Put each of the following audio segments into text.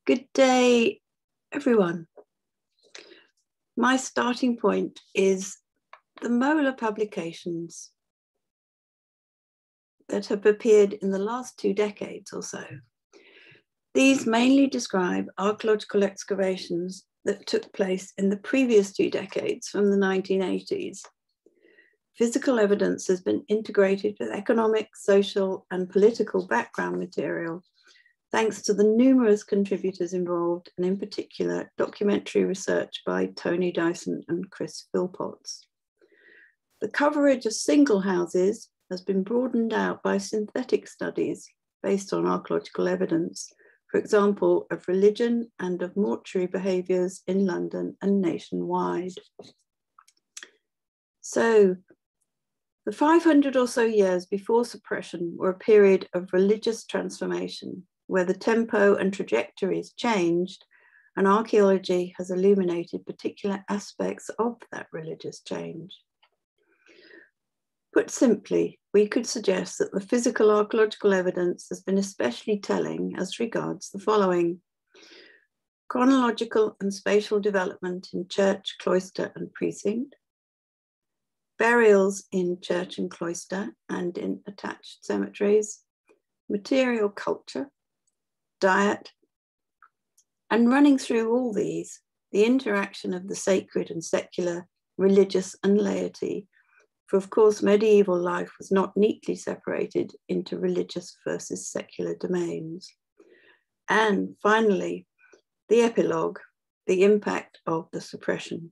Good day, everyone. My starting point is the MoLA publications that have appeared in the last 2 decades or so. These mainly describe archaeological excavations that took place in the previous 2 decades from the 1980s. Physical evidence has been integrated with economic, social, and political background material, thanks to the numerous contributors involved, and in particular, documentary research by Tony Dyson and Chris Philpotts. The coverage of single houses has been broadened out by synthetic studies based on archaeological evidence, for example, of religion and of mortuary behaviours in London and nationwide. So, the 500 or so years before suppression were a period of religious transformation, where the tempo and trajectories changed, and archaeology has illuminated particular aspects of that religious change. Put simply, we could suggest that the physical archaeological evidence has been especially telling as regards the following: chronological and spatial development in church, cloister, and precinct, burials in church and cloister and in attached cemeteries, material culture, diet, and running through all these, the interaction of the sacred and secular, religious and laity, for of course medieval life was not neatly separated into religious versus secular domains. And finally, the epilogue, the impact of the suppression.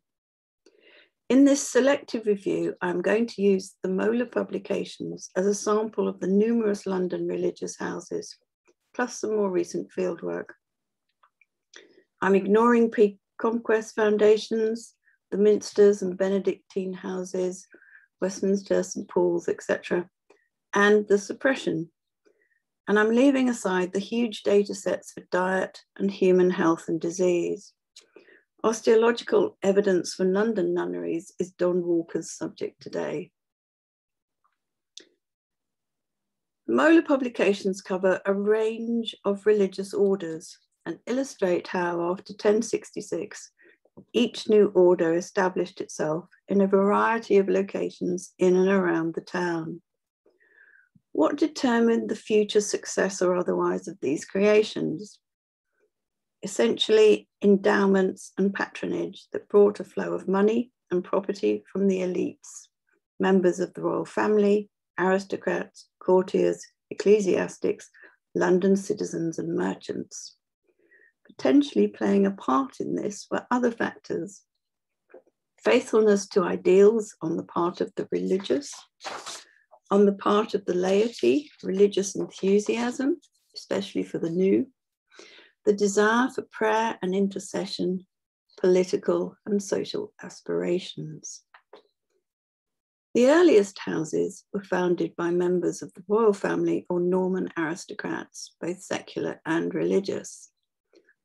In this selective review, I'm going to use the MoLA publications as a sample of the numerous London religious houses, plus some more recent fieldwork. I'm ignoring pre-conquest foundations, the Minsters and Benedictine houses, Westminster, St. Paul's, etc., and the suppression. And I'm leaving aside the huge data sets for diet and human health and disease. Osteological evidence for London nunneries is Don Walker's subject today. MoLA publications cover a range of religious orders and illustrate how, after 1066, each new order established itself in a variety of locations in and around the town. What determined the future success or otherwise of these creations? Essentially, endowments and patronage that brought a flow of money and property from the elites, members of the royal family, aristocrats, courtiers, ecclesiastics, London citizens and merchants. Potentially playing a part in this were other factors: faithfulness to ideals on the part of the religious, on the part of the laity, religious enthusiasm, especially for the new, the desire for prayer and intercession, political and social aspirations. The earliest houses were founded by members of the royal family or Norman aristocrats, both secular and religious.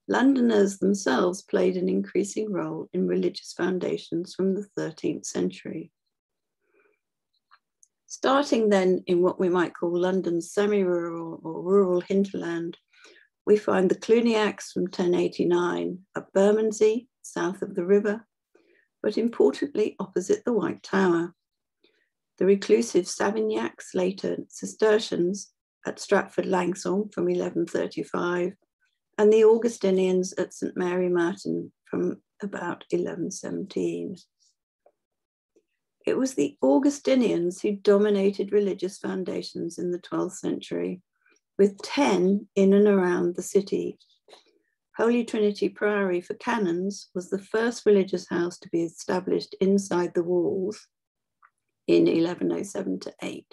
Londoners themselves played an increasing role in religious foundations from the 13th century. Starting then in what we might call London's semi-rural or rural hinterland, we find the Cluniacs from 1089 at Bermondsey, south of the river, but importantly opposite the White Tower. The reclusive Savignacs, later Cistercians, at Stratford Langsong from 1135, and the Augustinians at St. Mary Merton from about 1117. It was the Augustinians who dominated religious foundations in the 12th century, with 10 in and around the city. Holy Trinity Priory for canons was the first religious house to be established inside the walls in 1107-8.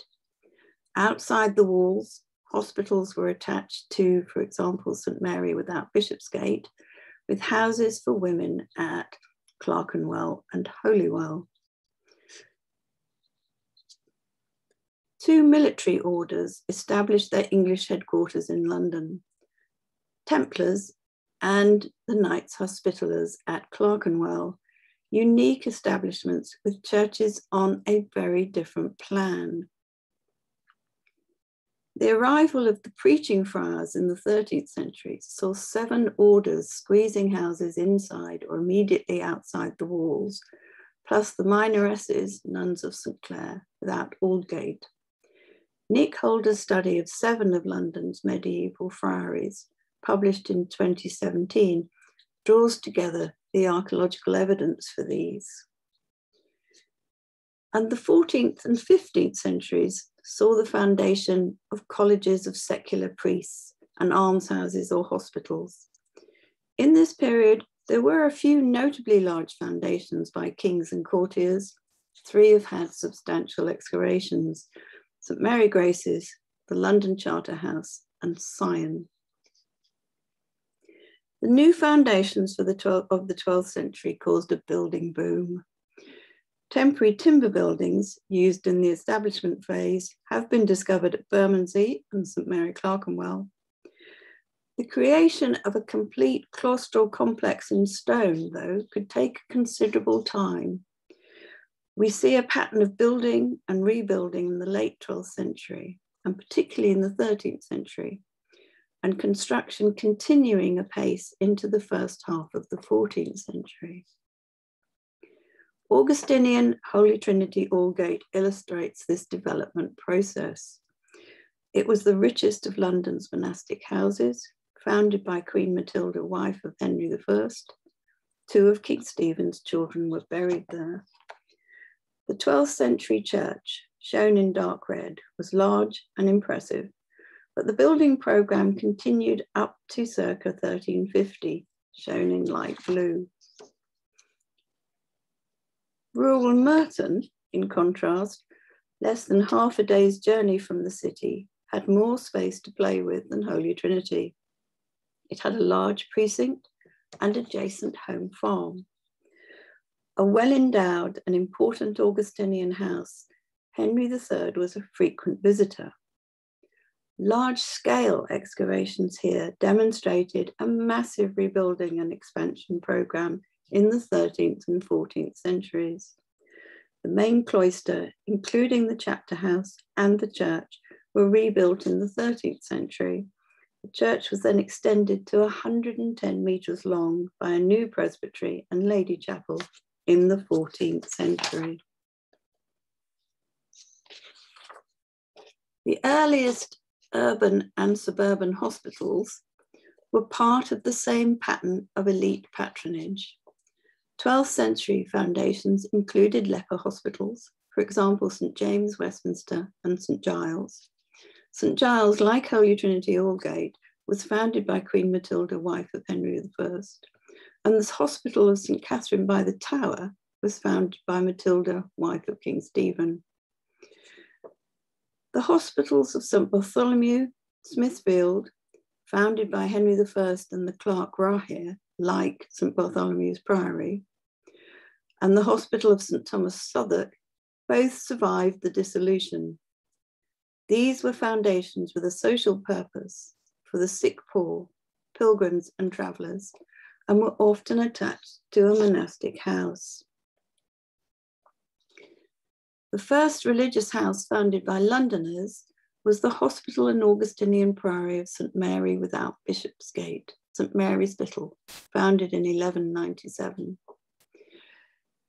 Outside the walls, hospitals were attached to, for example, St. Mary without Bishopsgate, with houses for women at Clerkenwell and Holywell. 2 military orders established their English headquarters in London: Templars and the Knights Hospitallers at Clerkenwell, unique establishments with churches on a very different plan. The arrival of the preaching friars in the 13th century saw 7 orders squeezing houses inside or immediately outside the walls, plus the minoresses, nuns of St. Clair, without Aldgate. Nick Holder's study of 7 of London's medieval friaries, published in 2017, draws together the archaeological evidence for these. And the 14th and 15th centuries saw the foundation of colleges of secular priests and almshouses or hospitals. In this period, there were a few notably large foundations by kings and courtiers. 3 have had substantial excavations: St. Mary Grace's, the London Charter House, and Sion. The new foundations for the 12th century caused a building boom. Temporary timber buildings used in the establishment phase have been discovered at Bermondsey and St. Mary Clerkenwell. The creation of a complete claustral complex in stone, though, could take considerable time. We see a pattern of building and rebuilding in the late 12th century, and particularly in the 13th century, and construction continuing apace into the first half of the 14th century. Augustinian Holy Trinity Aldgate illustrates this development process. It was the richest of London's monastic houses, founded by Queen Matilda, wife of Henry I. 2 of King Stephen's children were buried there. The 12th century church, shown in dark red, was large and impressive, but the building programme continued up to circa 1350, shown in light blue. Rural Merton, in contrast, less than half a day's journey from the city, had more space to play with than Holy Trinity. It had a large precinct and adjacent home farm. A well-endowed and important Augustinian house, Henry III was a frequent visitor. Large-scale excavations here demonstrated a massive rebuilding and expansion programme in the 13th and 14th centuries. The main cloister, including the chapter house and the church, were rebuilt in the 13th century. The church was then extended to 110 metres long by a new presbytery and lady chapel in the 14th century. The earliest urban and suburban hospitals were part of the same pattern of elite patronage. 12th century foundations included leper hospitals, for example, St. James, Westminster, and St. Giles. St. Giles, like Holy Trinity Aldgate, was founded by Queen Matilda, wife of Henry I. And the Hospital of St. Catherine by the Tower was founded by Matilda, wife of King Stephen. The hospitals of St. Bartholomew, Smithfield, founded by Henry I and the Clerk Rahir, like St. Bartholomew's Priory, and the Hospital of St. Thomas Southwark, both survived the dissolution. These were foundations with a social purpose for the sick poor, pilgrims and travellers, and were often attached to a monastic house. The first religious house founded by Londoners was the Hospital and Augustinian Priory of St. Mary without Bishopsgate, St. Mary's Little, founded in 1197.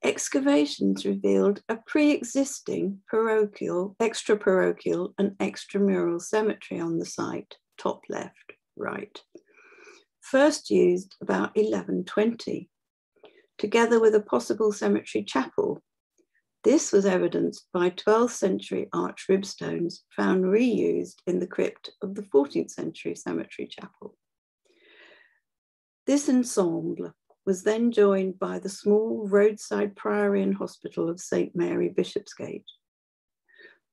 Excavations revealed a pre-existing parochial, extra-parochial and extramural cemetery on the site, top left, right, first used about 1120, together with a possible cemetery chapel. This was evidenced by 12th century arch ribstones found reused in the crypt of the 14th century cemetery chapel. This ensemble was then joined by the small roadside priory and hospital of St. Mary Bishopsgate.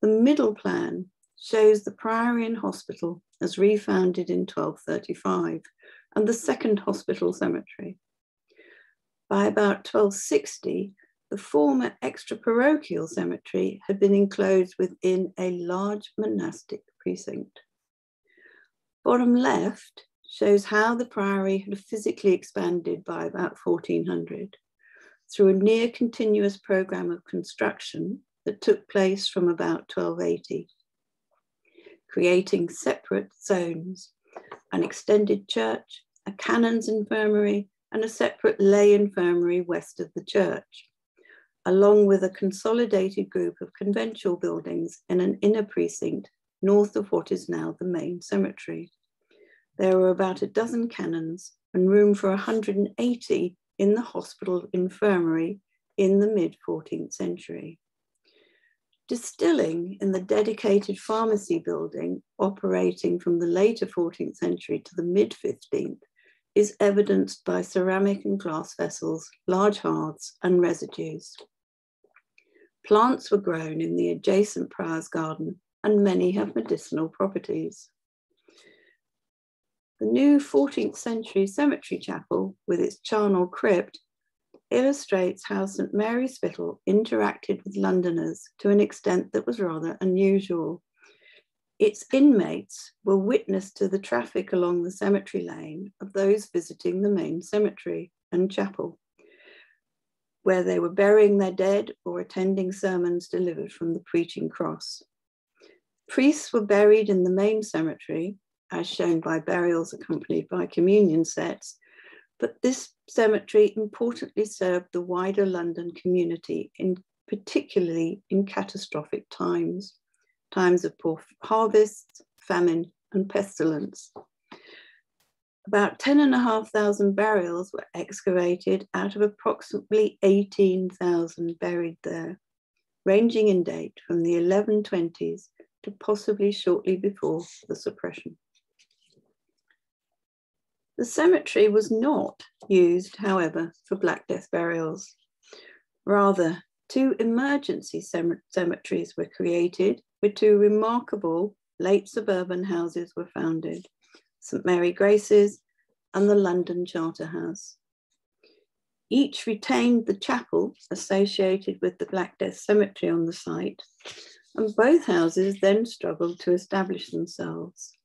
The middle plan shows the priory and hospital as refounded in 1235 and the second hospital cemetery. By about 1260, the former extra-parochial cemetery had been enclosed within a large monastic precinct. Bottom left shows how the priory had physically expanded by about 1400 through a near continuous programme of construction that took place from about 1280. creating separate zones, an extended church, a canon's infirmary, and a separate lay infirmary west of the church, along with a consolidated group of conventual buildings in an inner precinct north of what is now the main cemetery. There were about a dozen canons and room for 180 in the hospital infirmary in the mid-14th century. Distilling in the dedicated pharmacy building operating from the later 14th century to the mid-15th is evidenced by ceramic and glass vessels, large hearths, and residues. Plants were grown in the adjacent Prior's garden, and many have medicinal properties. The new 14th century cemetery chapel, with its charnel crypt, illustrates how St Mary's Spital interacted with Londoners to an extent that was rather unusual. Its inmates were witness to the traffic along the cemetery lane of those visiting the main cemetery and chapel, where they were burying their dead or attending sermons delivered from the preaching cross. Priests were buried in the main cemetery, as shown by burials accompanied by communion sets, but this cemetery importantly served the wider London community, particularly in catastrophic times of poor harvests, famine, and pestilence. About 10,500 burials were excavated out of approximately 18,000 buried there, ranging in date from the 1120s to possibly shortly before the suppression. The cemetery was not used, however, for Black Death burials. Rather, two emergency cemeteries were created, where two remarkable late suburban houses were founded, St Mary Grace's and the London Charterhouse. Each retained the chapel associated with the Black Death cemetery on the site, and both houses then struggled to establish themselves.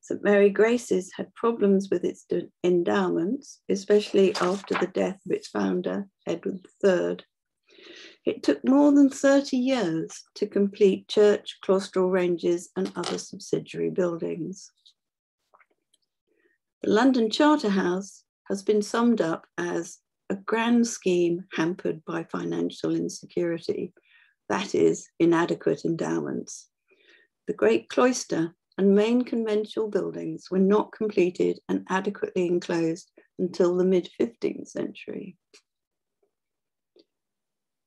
St Mary Grace's had problems with its endowments, especially after the death of its founder, Edward III. It took more than 30 years to complete church, claustral ranges, and other subsidiary buildings. The London Charterhouse has been summed up as a grand scheme hampered by financial insecurity, that is, inadequate endowments. The great cloister and main conventual buildings were not completed and adequately enclosed until the mid-15th century.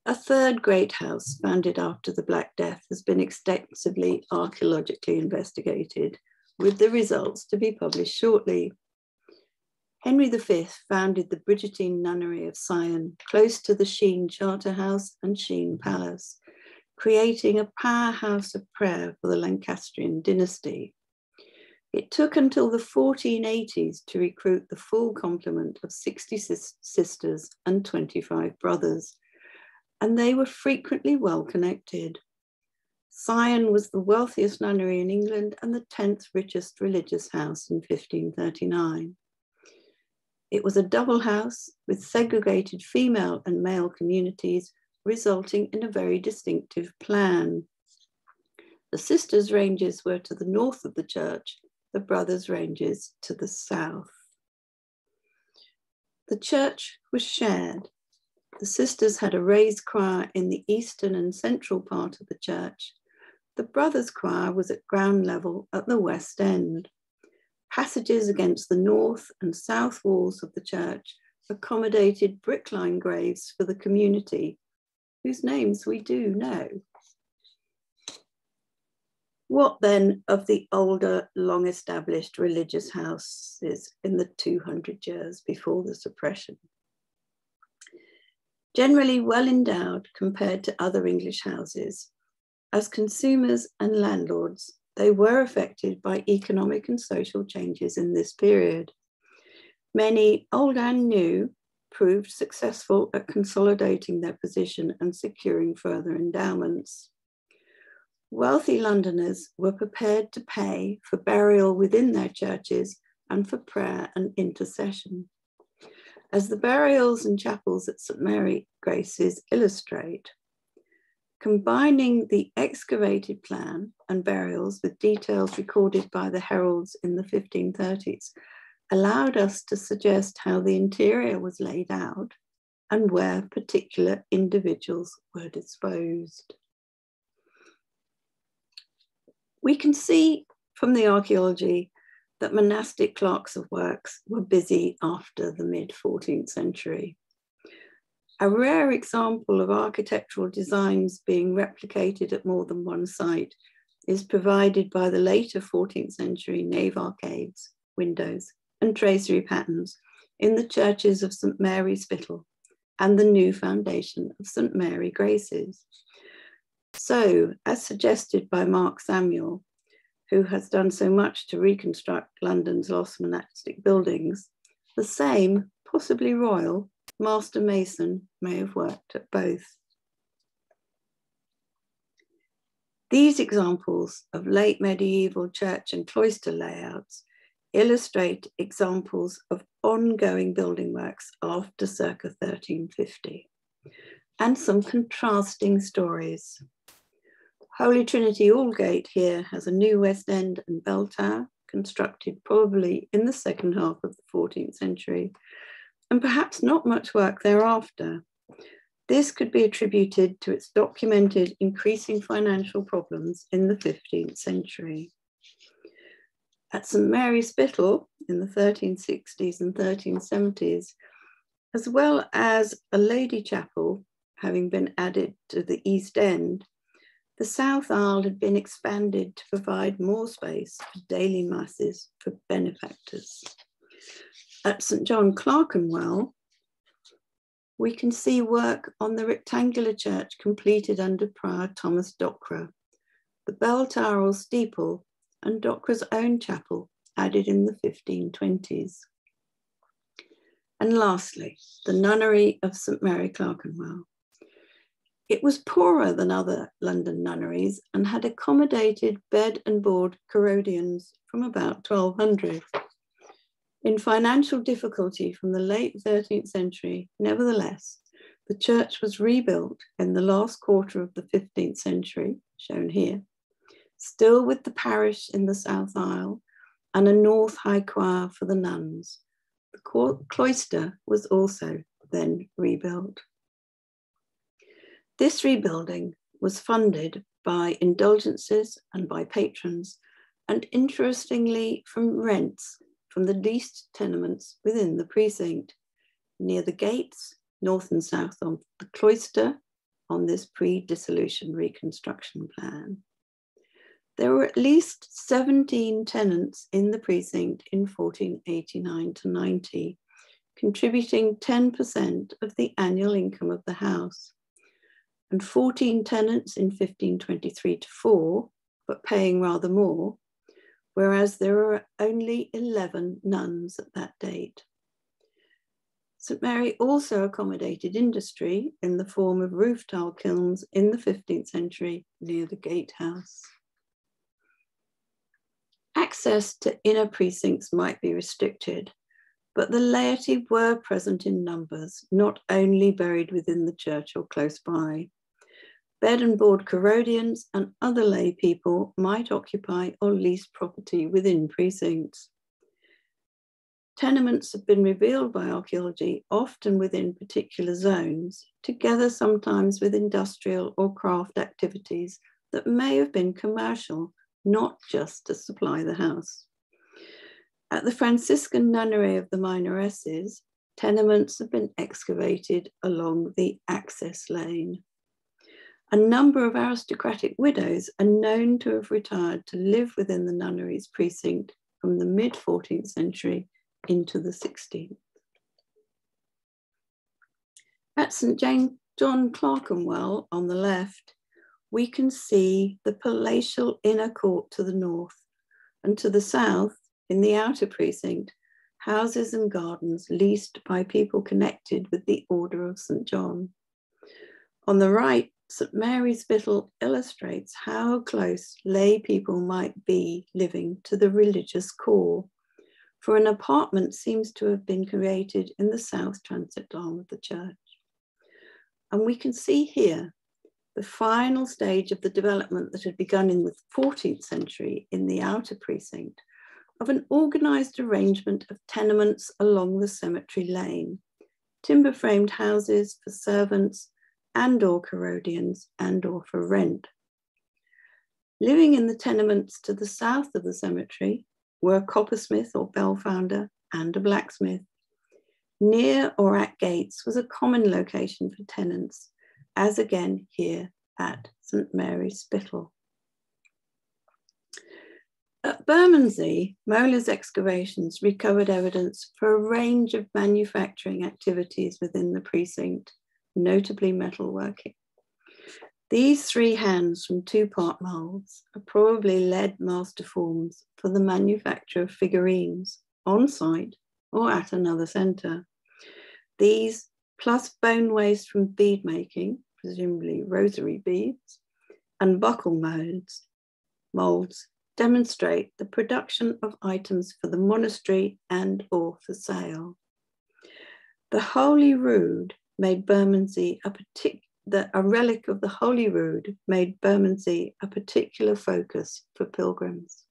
A third great house founded after the Black Death has been extensively archaeologically investigated, with the results to be published shortly. Henry V founded the Brigittine Nunnery of Sion, close to the Sheen Charterhouse and Sheen Palace, creating a powerhouse of prayer for the Lancastrian dynasty. It took until the 1480s to recruit the full complement of 60 sisters and 25 brothers, and they were frequently well connected. Sion was the wealthiest nunnery in England and the 10th richest religious house in 1539. It was a double house with segregated female and male communities, resulting in a very distinctive plan. The sisters' ranges were to the north of the church, the brothers' ranges to the south. The church was shared. The sisters had a raised choir in the eastern and central part of the church. The brothers' choir was at ground level at the west end. Passages against the north and south walls of the church accommodated brick-lined graves for the community, whose names we do know. What then of the older, long-established religious houses in the 200 years before the suppression? Generally well endowed compared to other English houses, as consumers and landlords, they were affected by economic and social changes in this period. Many, old and new, proved successful at consolidating their position and securing further endowments. Wealthy Londoners were prepared to pay for burial within their churches and for prayer and intercession. As the burials and chapels at St Mary Grace's illustrate, Combining the excavated plan and burials with details recorded by the heralds in the 1530s allowed us to suggest how the interior was laid out and where particular individuals were disposed. We can see from the archaeology that monastic clerks of works were busy after the mid-14th century. A rare example of architectural designs being replicated at more than one site is provided by the later 14th century nave arcades, windows, and tracery patterns in the churches of St. Mary Spittal and the new foundation of St. Mary Graces. So, as suggested by Mark Samuel, who has done so much to reconstruct London's lost monastic buildings, the same, possibly royal, master mason may have worked at both. These examples of late medieval church and cloister layouts illustrate examples of ongoing building works after circa 1350, and some contrasting stories. Holy Trinity Aldgate here has a new West End and bell tower, constructed probably in the second half of the 14th century, and perhaps not much work thereafter. This could be attributed to its documented increasing financial problems in the 15th century. At St. Mary Spittal in the 1360s and 1370s, as well as a lady chapel having been added to the East End, the South Aisle had been expanded to provide more space for daily masses for benefactors. At St. John Clerkenwell, we can see work on the rectangular church completed under Prior Thomas Dockwra, the bell tower or steeple, and Dockwra's own chapel added in the 1520s. And lastly, the nunnery of St. Mary Clerkenwell. It was poorer than other London nunneries and had accommodated bed and board Corrodians from about 1200. In financial difficulty from the late 13th century, nevertheless, the church was rebuilt in the last quarter of the 15th century, shown here, still with the parish in the South Aisle and a north high choir for the nuns. The cloister was also then rebuilt. This rebuilding was funded by indulgences and by patrons, and interestingly from rents from the leased tenements within the precinct, near the gates, north and south of the cloister, on this pre-dissolution reconstruction plan. There were at least 17 tenants in the precinct in 1489 to 90, contributing 10% of the annual income of the house, and 14 tenants in 1523 to 4, but paying rather more, whereas there were only 11 nuns at that date. St. Mary also accommodated industry in the form of roof tile kilns in the 15th century near the gatehouse. Access to inner precincts might be restricted, but the laity were present in numbers, not only buried within the church or close by. Bed and board Corrodians and other lay people might occupy or lease property within precincts. Tenements have been revealed by archaeology, often within particular zones, together sometimes with industrial or craft activities that may have been commercial, not just to supply the house. At the Franciscan nunnery of the Minoresses, tenements have been excavated along the access lane. A number of aristocratic widows are known to have retired to live within the nunnery's precinct from the mid-14th century into the 16th. At St. John Clerkenwell on the left, we can see the palatial inner court to the north, and to the south, in the outer precinct, houses and gardens leased by people connected with the Order of St. John. On the right, St. Mary Spittal illustrates how close lay people might be living to the religious core, for an apartment seems to have been created in the south transept arm of the church. And we can see here the final stage of the development that had begun in the 14th century in the outer precinct of an organised arrangement of tenements along the cemetery lane, timber-framed houses for servants and/or Carodians and/or for rent. Living in the tenements to the south of the cemetery were a coppersmith or bell founder and a blacksmith. Near or at gates was a common location for tenants, as again here at St. Mary's Spittal. At Bermondsey, MoLA's excavations recovered evidence for a range of manufacturing activities within the precinct, notably metalworking. These 3 hands from 2-part moulds are probably lead master forms for the manufacture of figurines on site or at another centre. These, plus bone waste from bead making, presumably rosary beads, and buckle moulds demonstrate the production of items for the monastery and or for sale. The Holy Rood made Bermondsey a relic of the Holy Rood made Bermondsey a particular focus for pilgrims.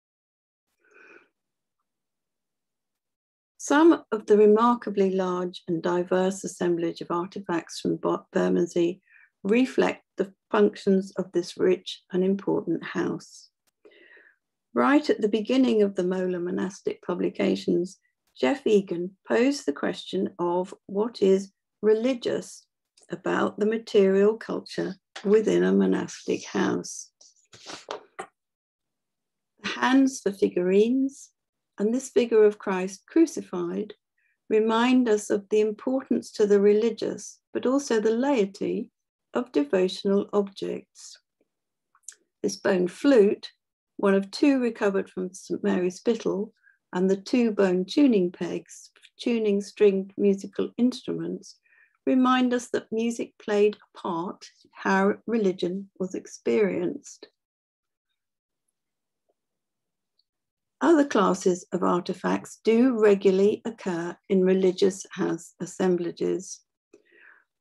Some of the remarkably large and diverse assemblage of artifacts from Bermondsey reflect the functions of this rich and important house. Right at the beginning of the MoLA monastic publications, Jeff Egan posed the question of what is religious about the material culture within a monastic house. The hands for figurines and this figure of Christ crucified remind us of the importance to the religious, but also the laity, of devotional objects. This bone flute, one of 2 recovered from St. Mary's Spittal, and the 2 bone tuning pegs for tuning stringed musical instruments, remind us that music played a part in how religion was experienced. Other classes of artifacts do regularly occur in religious house assemblages.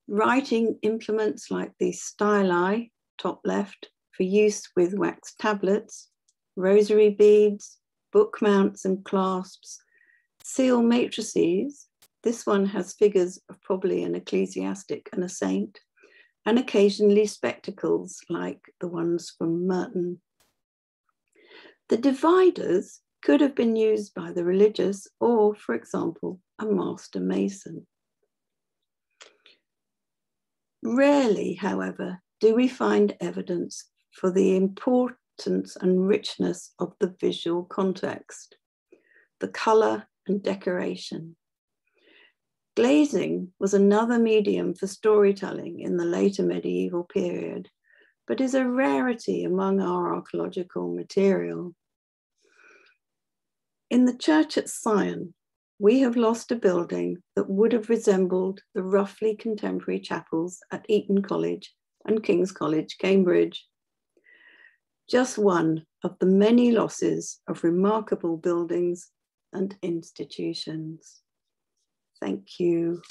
Writing implements like the styli, top left, for use with wax tablets, rosary beads, book mounts and clasps, seal matrices. This one has figures of probably an ecclesiastic and a saint, and occasionally spectacles like the ones from Merton. The dividers could have been used by the religious or, for example, a master mason. Rarely, however, do we find evidence for the importance and richness of the visual context, the colour and decoration. Glazing was another medium for storytelling in the later medieval period, but is a rarity among our archaeological material. In the church at Sion, we have lost a building that would have resembled the roughly contemporary chapels at Eton College and King's College, Cambridge. Just one of the many losses of remarkable buildings and institutions. Thank you.